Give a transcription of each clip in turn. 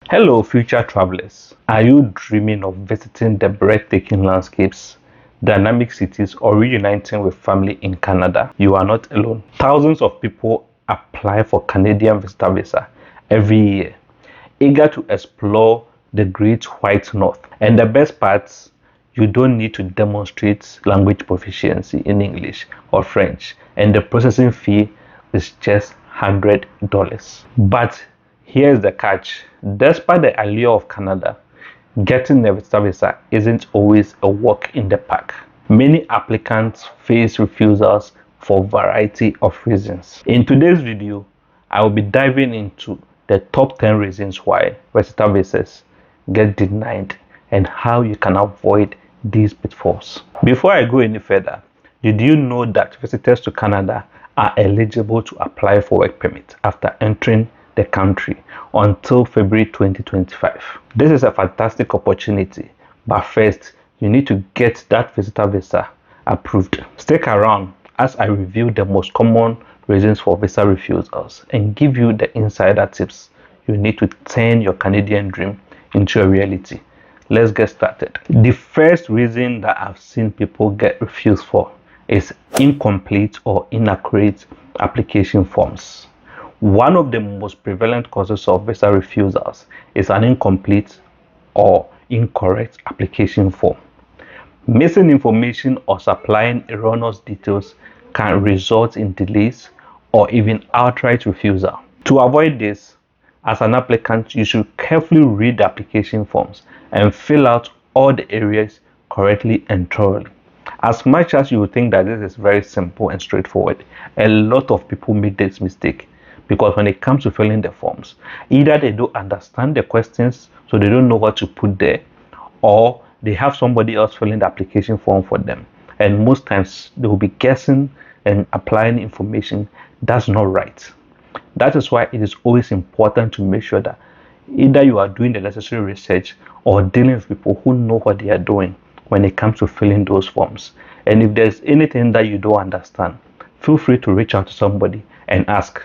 Hello, future travelers. Are you dreaming of visiting the breathtaking landscapes, dynamic cities, or reuniting with family in Canada? You are not alone. Thousands of people apply for Canadian visitor visa every year, eager to explore the great white north. And the best part, you don't need to demonstrate language proficiency in English or French, and the processing fee is just $100. But here's the catch. Despite the allure of Canada, getting a visitor visa isn't always a walk in the park. Many applicants face refusals for a variety of reasons. In today's video, I will be diving into the top 10 reasons why visitor visas get denied and how you can avoid these pitfalls. Before I go any further, did you know that visitors to Canada are eligible to apply for work permit after entering the country until February 2025? This is a fantastic opportunity, but first you need to get that visitor visa approved. Stick around as I review the most common reasons for visa refusals and give you the insider tips you need to turn your Canadian dream into a reality. Let's get started. The first reason that I've seen people get refused for is incomplete or inaccurate application forms. One of the most prevalent causes of visa refusals is an incomplete or incorrect application form. Missing information or supplying erroneous details can result in delays or even outright refusal. To avoid this, as an applicant, you should carefully read the application forms and fill out all the areas correctly and thoroughly. As much as you would think that this is very simple and straightforward, a lot of people make this mistake because when it comes to filling the forms, either they don't understand the questions, so they don't know what to put there, or they have somebody else filling the application form for them. And most times they will be guessing and applying information that's not right. That is why it is always important to make sure that either you are doing the necessary research or dealing with people who know what they are doing when it comes to filling those forms. And if there's anything that you don't understand, feel free to reach out to somebody and ask.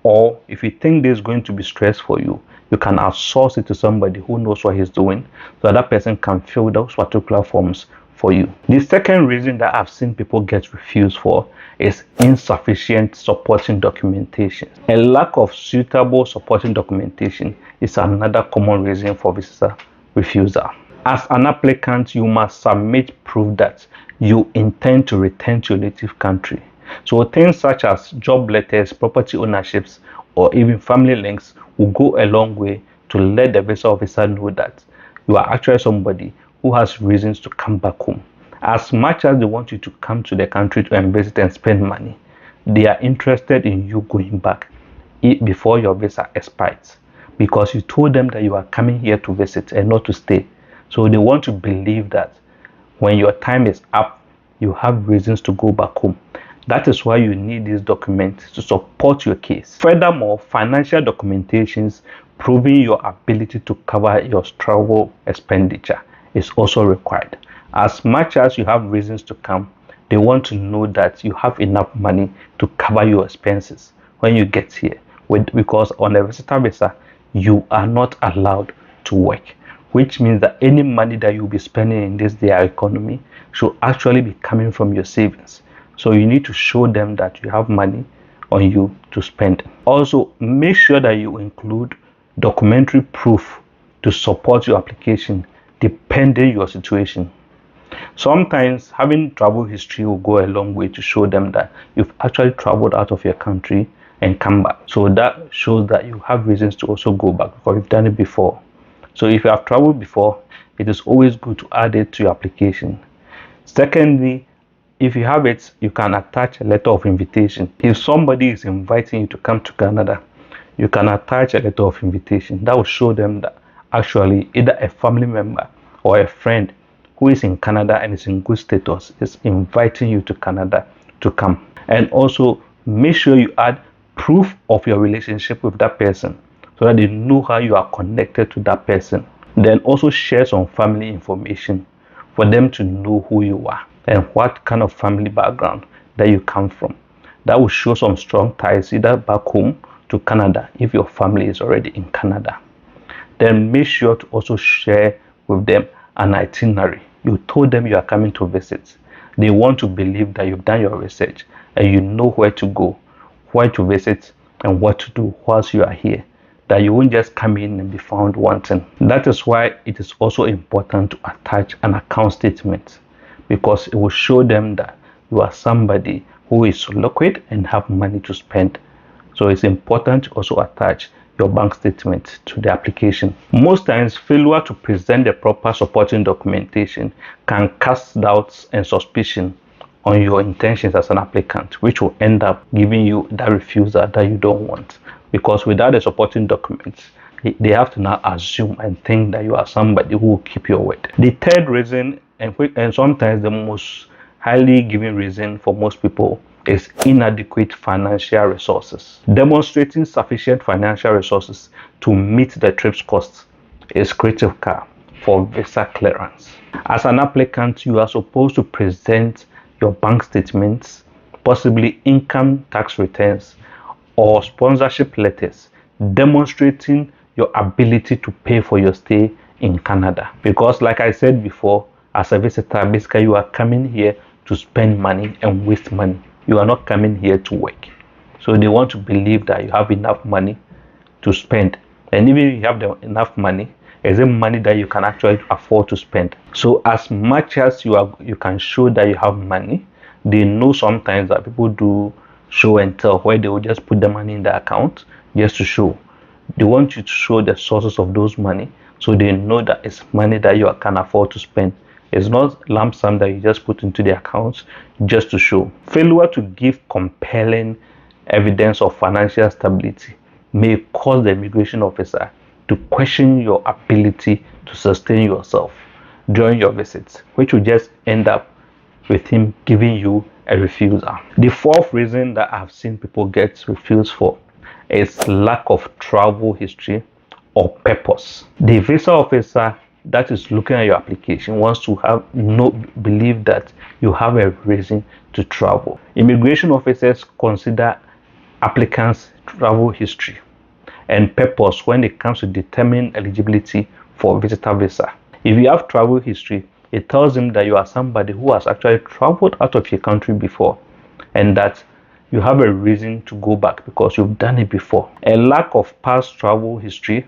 Or if you think this is going to be stress for you, you can outsource it to somebody who knows what he's doing so that person can fill those particular forms for you. The second reason that I've seen people get refused for is insufficient supporting documentation. A lack of suitable supporting documentation is another common reason for visa refusal. As an applicant, you must submit proof that you intend to return to your native country. So things such as job letters, property ownerships, or even family links will go a long way to let the visa officer know that you are actually somebody who has reasons to come back home. As much as they want you to come to the country to visit and spend money, they are interested in you going back before your visa expires, because you told them that you are coming here to visit and not to stay. So they want to believe that when your time is up, you have reasons to go back home. That is why you need these documents to support your case. Furthermore, financial documentations proving your ability to cover your travel expenditure is also required. As much as you have reasons to come, they want to know that you have enough money to cover your expenses when you get here. Because on a visitor visa, you are not allowed to work, which means that any money that you'll be spending in this their economy should actually be coming from your savings. So you need to show them that you have money on you to spend. Also, make sure that you include documentary proof to support your application depending your situation. Sometimes having travel history will go a long way to show them that you've actually traveled out of your country and come back. So that shows that you have reasons to also go back because you've done it before. So if you have traveled before, it is always good to add it to your application. Secondly, if you have it, you can attach a letter of invitation. If somebody is inviting you to come to Canada, you can attach a letter of invitation. That will show them that actually either a family member or a friend who is in Canada and is in good status is inviting you to Canada to come. And also make sure you add proof of your relationship with that person so that they know how you are connected to that person. Then also share some family information for them to know who you are and what kind of family background that you come from. That will show some strong ties either back home to Canada if your family is already in Canada. then make sure to also share with them an itinerary. You told them you are coming to visit. They want to believe that you've done your research and you know where to go, where to visit, and what to do whilst you are here. That you won't just come in and be found wanting. That is why it is also important to attach an account statement, because it will show them that you are somebody who is liquid and have money to spend. So it's important to also attach your bank statement to the application. Most times, failure to present the proper supporting documentation can cast doubts and suspicion on your intentions as an applicant, which will end up giving you that refusal that you don't want. Because without the supporting documents, they have to now assume and think that you are somebody who will keep your word. The third reason, and sometimes the most highly given reason for most people, is inadequate financial resources. Demonstrating sufficient financial resources to meet the trip's costs is critical for visa clearance. As an applicant, you are supposed to present your bank statements, possibly income tax returns or sponsorship letters, demonstrating your ability to pay for your stay in Canada. Because like I said before, as a visitor, basically you are coming here to spend money and waste money. You are not coming here to work. So they want to believe that you have enough money to spend. And even if you have enough money, is it money that you can actually afford to spend? So as much as you can show that you have money, they know sometimes that people do show and tell, where they will just put the money in the account just to show. They want you to show the sources of those money, so they know that it's money that you can afford to spend. It's not lump sum that you just put into the account just to show. Failure to give compelling evidence of financial stability may cause the immigration officer to question your ability to sustain yourself during your visits, which will just end up with him giving you a refusal. The fourth reason that I've seen people get refused for is lack of travel history or purpose. The visa officer that is looking at your application wants to believe that you have a reason to travel. Immigration officers consider applicants' travel history and purpose when it comes to determine eligibility for visitor visa. If you have travel history, it tells them that you are somebody who has actually traveled out of your country before and that you have a reason to go back because you've done it before. A lack of past travel history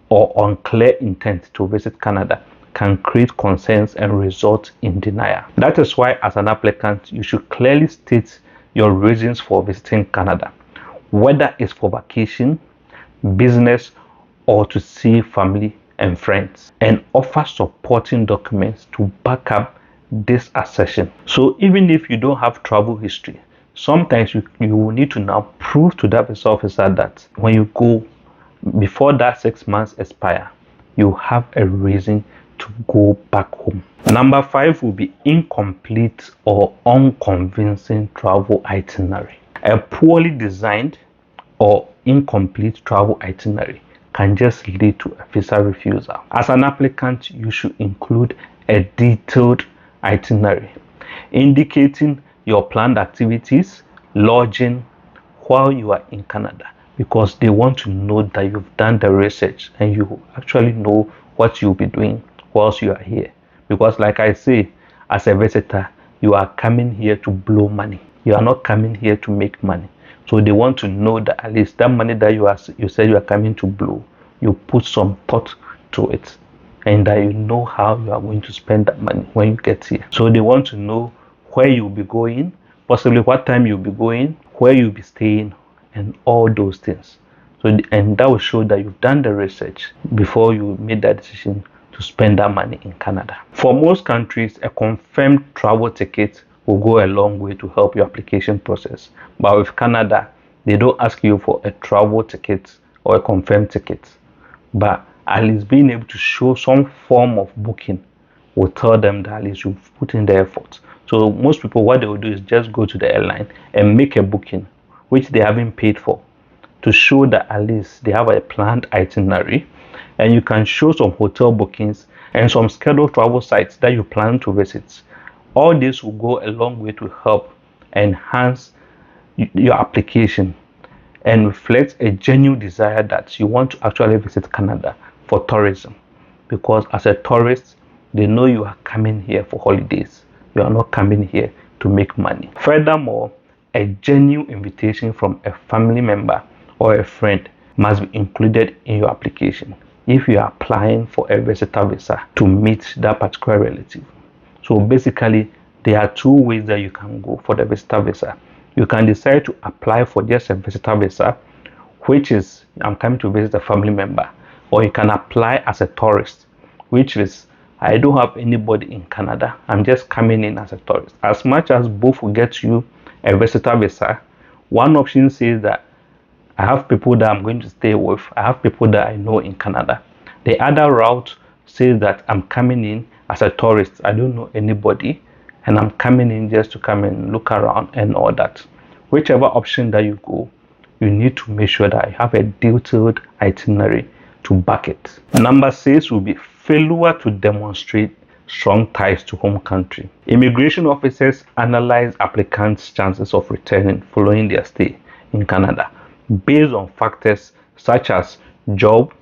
or unclear intent to visit Canada can create concerns and result in denial. That is why, as an applicant, you should clearly state your reasons for visiting Canada, whether it's for vacation, business, or to see family and friends, and offer supporting documents to back up this assertion. So even if you don't have travel history, sometimes you will need to now prove to that visa officer that when you go, before that 6 months expire, you have a reason to go back home. Number 5 will be incomplete or unconvincing travel itinerary. A poorly designed or incomplete travel itinerary can just lead to a visa refusal. As an applicant, you should include a detailed itinerary indicating your planned activities, lodging while you are in Canada, because they want to know that you've done the research and you actually know what you'll be doing whilst you are here. Because like I say, as a visitor, you are coming here to blow money. You are not coming here to make money. So they want to know that at least that money that you said you are coming to blow, you put some thought to it and that you know how you are going to spend that money when you get here. So they want to know where you'll be going, possibly what time you'll be going, where you'll be staying, and all those things. And that will show that you've done the research before you made that decision to spend that money in Canada. For most countries, a confirmed travel ticket will go a long way to help your application process. But with Canada, they don't ask you for a travel ticket or a confirmed ticket. But at least being able to show some form of booking will tell them that at least you've put in the effort. So most people, what they will do is just go to the airline and make a booking, which they haven't paid for, to show that at least they have a planned itinerary. And you can show some hotel bookings and some scheduled travel sites that you plan to visit. All this will go a long way to help enhance your application and reflect a genuine desire that you want to actually visit Canada for tourism, because as a tourist, they know you are coming here for holidays. You are not coming here to make money. Furthermore, a genuine invitation from a family member or a friend must be included in your application if you are applying for a visitor visa to meet that particular relative. So basically, there are two ways that you can go for the visitor visa. You can decide to apply for just a visitor visa, which is I'm coming to visit a family member, or you can apply as a tourist, which is I don't have anybody in Canada, I'm just coming in as a tourist. As much as both will get you a visitor visa, one option says that I have people that I'm going to stay with, I have people that I know in Canada. The other route says that I'm coming in as a tourist, I don't know anybody, and I'm coming in just to come and look around and all that. Whichever option that you go, you need to make sure that you have a detailed itinerary to back it. Number 6 will be failure to demonstrate strong ties to home country. Immigration officers analyze applicants' chances of returning following their stay in Canada based on factors such as job,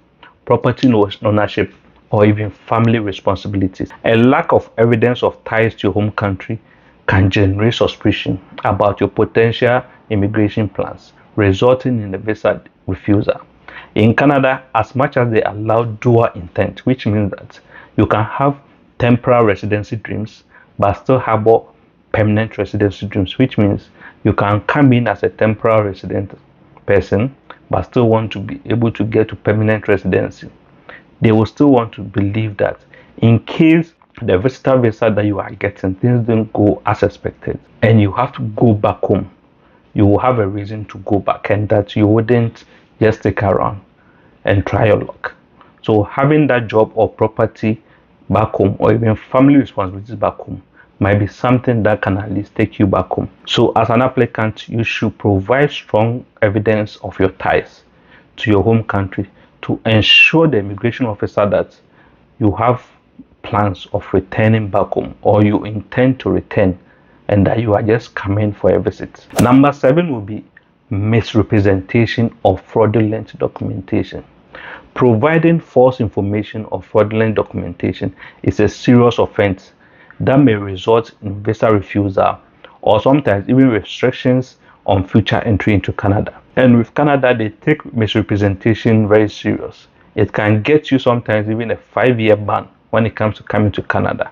property ownership, or even family responsibilities. A lack of evidence of ties to your home country can generate suspicion about your potential immigration plans, resulting in a visa refusal. In Canada, as much as they allow dual intent, which means that you can have temporary residency dreams but still harbor permanent residency dreams, which means you can come in as a temporary resident person but still want to be able to get to permanent residency. They will still want to believe that in case the visitor visa that you are getting things don't go as expected and you have to go back home, you will have a reason to go back, and that you wouldn't just stick around and try your luck. So having that job or property back home, or even family responsibilities back home, might be something that can at least take you back home. So as an applicant, you should provide strong evidence of your ties to your home country to ensure the immigration officer that you have plans of returning back home, or you intend to return, and that you are just coming for a visit. Number 7 will be misrepresentation of fraudulent documentation. Providing false information or fraudulent documentation is a serious offense that may result in visa refusal or sometimes even restrictions on future entry into Canada. And with Canada, they take misrepresentation very serious. It can get you sometimes even a 5-year ban when it comes to coming to Canada.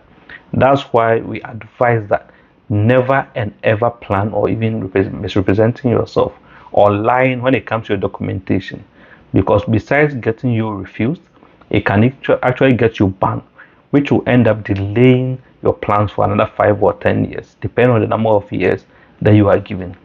That's why we advise that never and ever plan or even misrepresenting yourself or lying when it comes to your documentation, because besides getting you refused, it can actually get you banned, which will end up delaying your plans for another 5 or 10 years, depending on the number of years that you are given.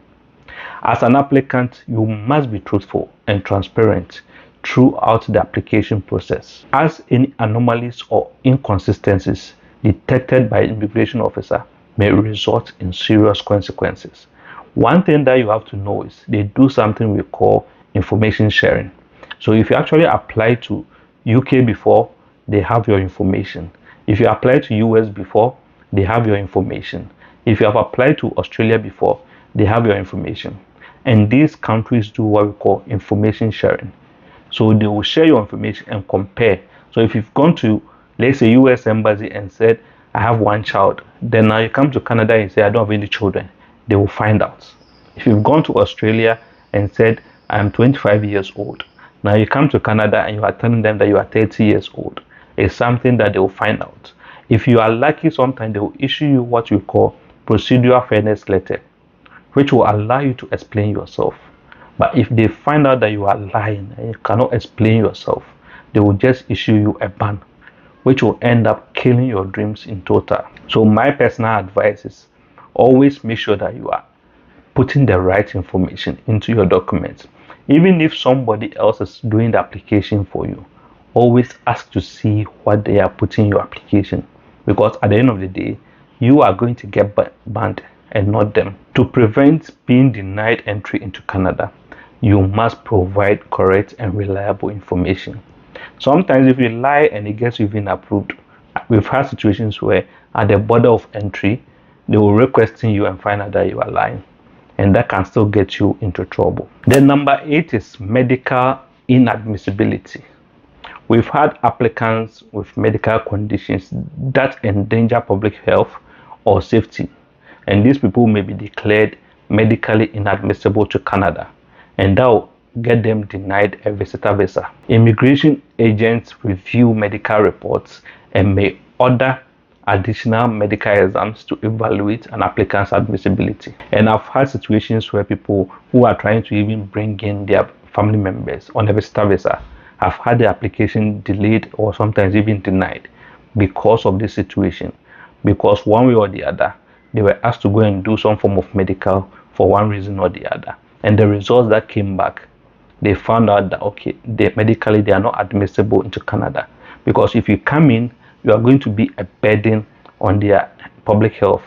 As an applicant, you must be truthful and transparent throughout the application process, as any anomalies or inconsistencies detected by an immigration officer may result in serious consequences. One thing that you have to know is they do something we call information sharing. So if you actually apply to UK before, they have your information. If you apply to US before, they have your information. If you have applied to Australia before, they have your information. And these countries do what we call information sharing. So they will share your information and compare. So if you've gone to, let's say, US Embassy and said, I have one child, then now you come to Canada and say, I don't have any children, they will find out. If you've gone to Australia and said, I'm 25 years old, now you come to Canada and you are telling them that you are 30 years old, it's something that they will find out. If you are lucky, sometimes they will issue you what you call procedural fairness letter, which will allow you to explain yourself. But if they find out that you are lying and you cannot explain yourself, they will just issue you a ban, which will end up killing your dreams in total. So my personal advice is always make sure that you are putting the right information into your documents. Even if somebody else is doing the application for you, always ask to see what they are putting in your application, because at the end of the day, you are going to get banned and not them. To prevent being denied entry into Canada, you must provide correct and reliable information. Sometimes if you lie and it gets even approved, we've had situations where at the border of entry, they will requesting you and find out that you are lying, and that can still get you into trouble. Then number 8 is medical inadmissibility. We've had applicants with medical conditions that endanger public health or safety, and these people may be declared medically inadmissible to Canada, and that will get them denied a visitor visa. Immigration agents review medical reports and may order additional medical exams to evaluate an applicant's admissibility. And I've had situations where people who are trying to even bring in their family members on a visitor visa have had the application delayed or sometimes even denied because of this situation. Because one way or the other, they were asked to go and do some form of medical for one reason or the other. And the results that came back, they found out that, okay, medically they are not admissible into Canada. Because if you come in, you are going to be a burden on their public health.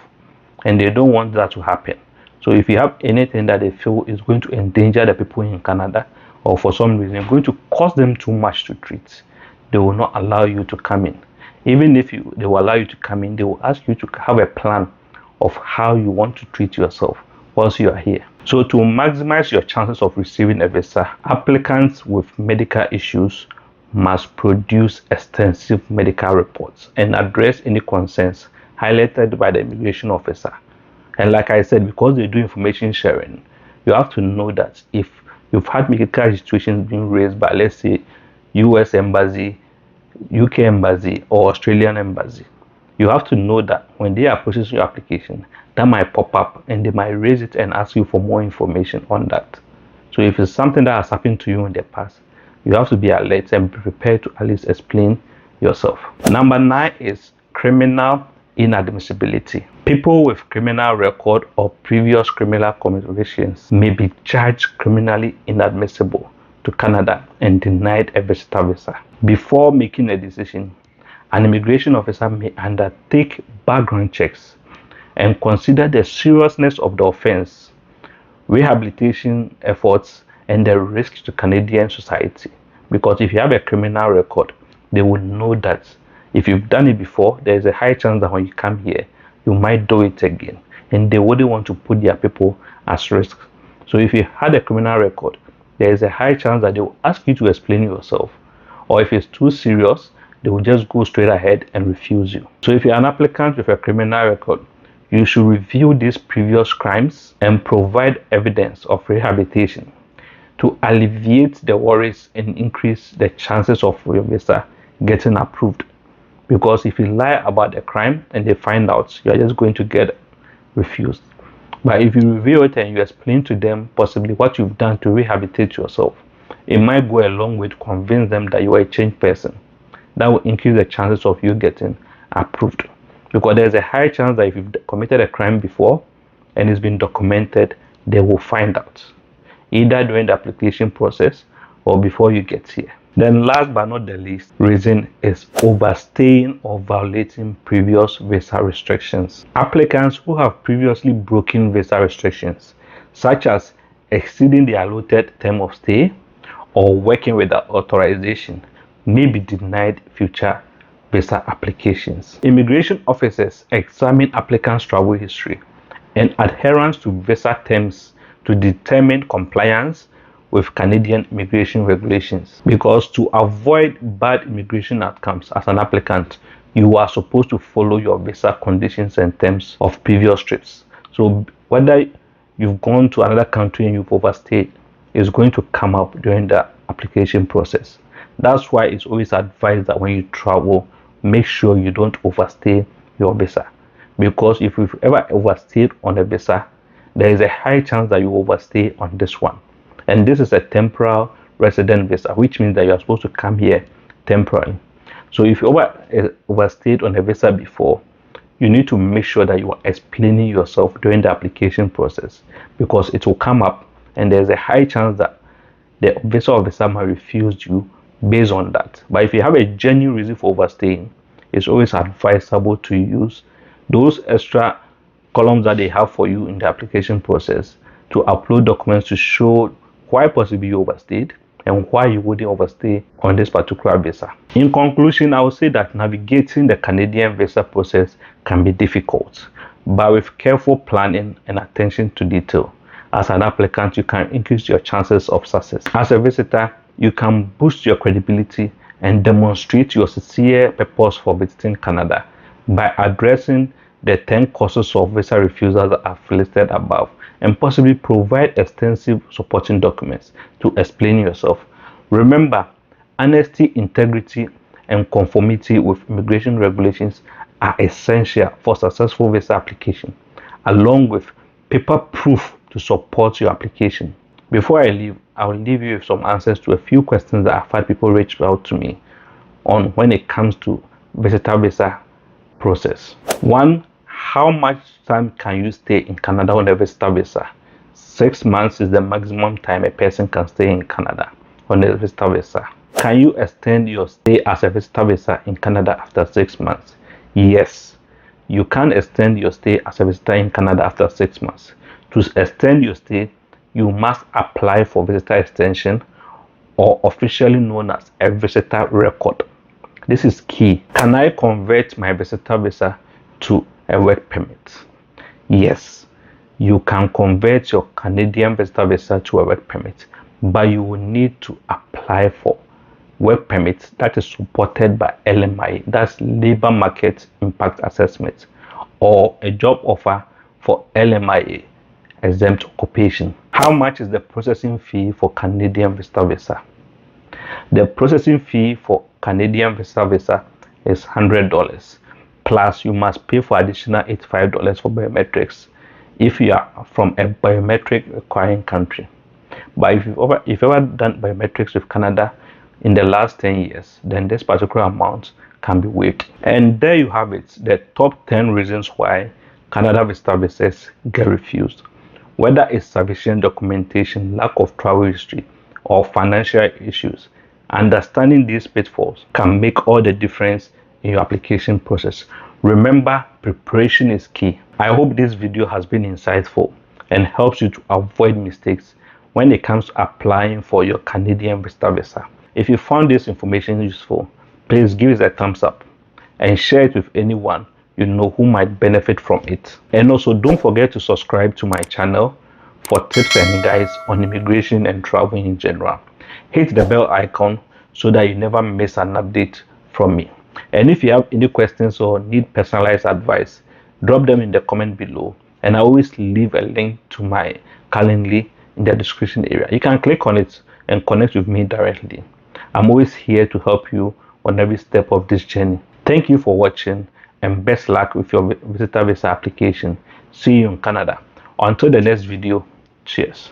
And they don't want that to happen. So if you have anything that they feel is going to endanger the people in Canada, or for some reason going to cost them too much to treat, they will not allow you to come in. Even if they will allow you to come in, they will ask you to have a plan of how you want to treat yourself once you are here. So to maximize your chances of receiving a visa, applicants with medical issues must produce extensive medical reports and address any concerns highlighted by the immigration officer. And like I said, because they do information sharing, you have to know that if you've had medical situations being raised by, let's say, US Embassy, UK Embassy, or Australian Embassy, you have to know that when they are processing your application, that might pop up and they might raise it and ask you for more information on that. So if it's something that has happened to you in the past, you have to be alert and be prepared to at least explain yourself. Number 9 is criminal inadmissibility. People with criminal record or previous criminal convictions may be charged criminally inadmissible to Canada and denied a visitor visa. Before making a decision, an immigration officer may undertake background checks and consider the seriousness of the offense, rehabilitation efforts, and the risk to Canadian society. Because if you have a criminal record, they will know that if you've done it before, there is a high chance that when you come here, you might do it again. And they wouldn't want to put their people at risk. So if you had a criminal record, there is a high chance that they will ask you to explain yourself. Or if it's too serious, they will just go straight ahead and refuse you. So if you're an applicant with a criminal record, you should review these previous crimes and provide evidence of rehabilitation to alleviate the worries and increase the chances of your visa getting approved. Because if you lie about the crime and they find out, you are just going to get refused. But if you reveal it and you explain to them possibly what you've done to rehabilitate yourself, it might go a long way to convince them that you are a changed person. That will increase the chances of you getting approved. Because there's a high chance that if you've committed a crime before and it's been documented, they will find out, either during the application process or before you get here. Then last but not the least reason is overstaying or violating previous visa restrictions. Applicants who have previously broken visa restrictions, such as exceeding the allotted term of stay or working without authorization, may be denied future visa applications. Immigration officers examine applicants' travel history and adherence to visa terms to determine compliance with Canadian immigration regulations. Because to avoid bad immigration outcomes as an applicant, you are supposed to follow your visa conditions and terms of previous trips. So whether you've gone to another country and you've overstayed, it's going to come up during the application process. That's why it's always advised that when you travel, make sure you don't overstay your visa. Because if you've ever overstayed on a visa, there is a high chance that you overstay on this one. And this is a temporal resident visa, which means that you are supposed to come here temporarily. So if you overstayed on a visa before, you need to make sure that you are explaining yourself during the application process, because it will come up and there's a high chance that the visa officer might refuse you based on that. But if you have a genuine reason for overstaying, it's always advisable to use those extra columns that they have for you in the application process to upload documents to show why possibly you overstayed and why you wouldn't overstay on this particular visa. In conclusion, I would say that navigating the Canadian visa process can be difficult, but with careful planning and attention to detail, as an applicant, you can increase your chances of success. As a visitor, you can boost your credibility and demonstrate your sincere purpose for visiting Canada by addressing the 10 causes of visa refusal that I've listed above, and possibly provide extensive supporting documents to explain yourself. Remember, honesty, integrity, and conformity with immigration regulations are essential for successful visa application, along with paper proof to support your application. Before I leave, I will leave you with some answers to a few questions that I've had people reach out to me on when it comes to visitor visa process. One, how much time can you stay in Canada on a visitor visa? 6 months is the maximum time a person can stay in Canada on a visitor visa. Can you extend your stay as a visitor visa in Canada after 6 months? Yes, you can extend your stay as a visitor in Canada after 6 months. To extend your stay, you must apply for visitor extension, or officially known as a visitor record. This is key. Can I convert my visitor visa to a work permit? Yes, you can convert your Canadian visitor visa to a work permit, but you will need to apply for work permit that is supported by LMI, that's Labor Market Impact Assessment, or a job offer for LMIA, exempt occupation. How much is the processing fee for Canadian visitor visa? The processing fee for Canadian visitor visa is $100, plus you must pay for additional $85 for biometrics if you are from a biometric requiring country. But if you've ever done biometrics with Canada in the last 10 years, then this particular amount can be waived. And there you have it, the top 10 reasons why Canada visitor visas get refused. Whether it's sufficient documentation, lack of travel history, or financial issues, understanding these pitfalls can make all the difference in your application process. Remember, preparation is key. I hope this video has been insightful and helps you to avoid mistakes when it comes to applying for your Canadian visitor visa. If you found this information useful, please give it a thumbs up and share it with anyone you know who might benefit from it. And also, don't forget to subscribe to my channel for tips and guides on immigration and travel in general. Hit the bell icon so that you never miss an update from me. And if you have any questions or need personalized advice, drop them in the comment below, and I always leave a link to my Calendly in the description area. You can click on it and connect with me directly. I'm always here to help you on every step of this journey. Thank you for watching, and best luck with your visitor visa application. See you in Canada. Until the next video, cheers.